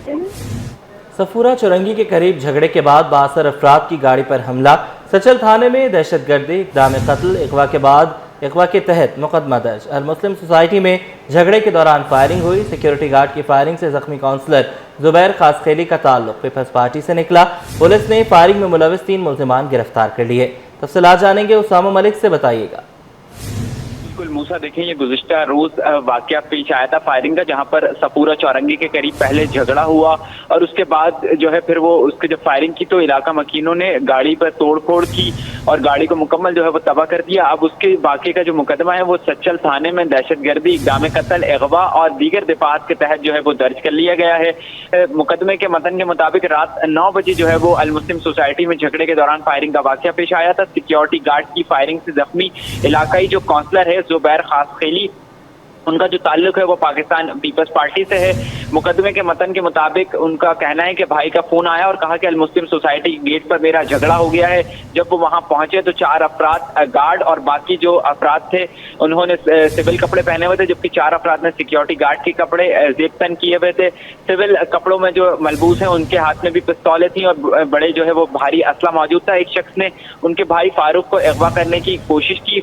सफूरा चौरंगी के करीब झगड़े के बाद 62 अफराद की गाड़ी पर हमला। सचल थाने में दहशतगर्दी, इक़दाम कत्ल, अगवा के तहत मुकदमा दर्ज। अल मुस्लिम सोसाइटी में झगड़े के दौरान फायरिंग हुई। सिक्योरिटी गार्ड की फायरिंग से जख्मी काउंसलर जुबैर खासखेली का ताल्लुक पीपल्स पार्टी से निकला। पुलिस ने फायरिंग में मुलविस 3 मुल्जिमान गिरफ्तार कर लिए। तफसीलात जानेंगे उसामा मलिक से, बताइएगा। बिल्कुल मूसा, देखें ये गुज़िश्ता रोज वाकया पेश आया था फायरिंग का, जहां पर सफूरा चौरंगी के करीब पहले झगड़ा हुआ और उसके बाद जो है फिर वो उसके जब फायरिंग की तो इलाका मकीनों ने गाड़ी पर तोड़फोड़ की और गाड़ी को मुकम्मल जो है वो तबाह कर दिया। अब उसके बाकी का जो मुकदमा है वो सच्चल थाने में दहशतगर्दी, इक़दाम कत्ल, अगवा और दीगर दिफात के तहत जो है वो दर्ज कर लिया गया है। मुकदमे के मतन के मुताबिक रात 9 बजे जो है वो अल मुस्लिम सोसाइटी में झगड़े के दौरान फायरिंग का वाकया पेश आया था। सिक्योरिटी गार्ड की फायरिंग से जख्मी इलाकाई जो काउंसलर है जुबैर खासखेली, उनका जो ताल्लुक है वो पाकिस्तान पीपल्स पार्टी से है। मुकदमे के मतन के मुताबिक उनका कहना है कि भाई का फोन आया और कहा कि अल मुस्लिम सोसाइटी गेट पर मेरा झगड़ा हो गया है। जब वो वहां पहुंचे तो 4 अफराद गार्ड और बाकी जो अफराद थे उन्होंने सिविल कपड़े पहने हुए थे, जबकि 4 अफराद ने सिक्योरिटी गार्ड के कपड़े जेब तन किए हुए थे। सिविल कपड़ों में जो मलबूस हैं उनके हाथ में भी पिस्तौलें थी और बड़े जो है वो भारी असला मौजूद था। एक शख्स ने उनके भाई फारूक को अगवा करने की कोशिश की,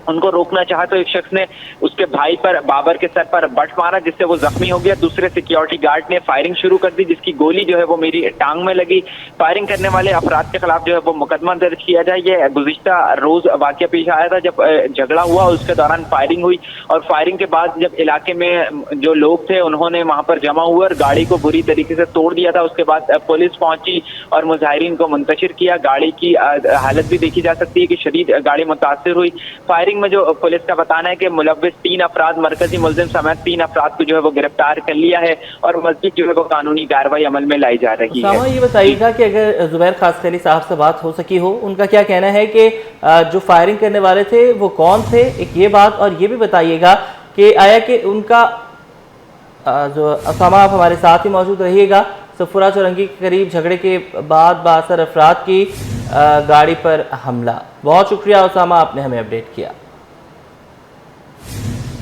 उनको रोकना चाहा तो एक शख्स ने उसके भाई पर बाबर के सर पर बट मारा जिससे वो जख्मी हो गया। दूसरे सिक्योरिटी गार्ड ने फायरिंग शुरू कर दी जिसकी गोली जो है वो मेरी टांग में लगी। फायरिंग करने वाले अफराद के खिलाफ जो है वो मुकदमा दर्ज किया जाए। ये गुज़िश्ता रोज वाकया पेश आया था जब झगड़ा हुआ, उसके दौरान फायरिंग हुई और फायरिंग के बाद जब इलाके में जो लोग थे उन्होंने वहां पर जमा हुए और गाड़ी को बुरी तरीके से तोड़ दिया था। उसके बाद पुलिस पहुंची और मुजाहिरीन को मुंतशिर किया। गाड़ी की हालत भी देखी जा सकती है कि शदीद गाड़ी मुतासिर हुई। फायरिंग में जो पुलिस का बताना है कि मुलविस 3 अफराद मरकजी मुल्जिम समेत 3 अफराद को जो है वो गिरफ्तार कर लिया है और मज़ीद जो है वो कानूनी कार्रवाई अमल में लाई जा रही है। ये बताइएगा कि अगर जुबैर खासखेली साहब से बात हो सकी हो, उनका क्या कहना है कि जो फायरिंग करने वाले थे वो कौन थे, एक ये बात, और ये भी बताइएगा कि आया कि उनका जो उसामा, आप हमारे साथ ही मौजूद रहिएगा। सफूरा चौरंगी के करीब झगड़े के बाद 62 अफराद की गाड़ी पर हमला। बहुत शुक्रिया उसामा, आपने हमें अपडेट किया।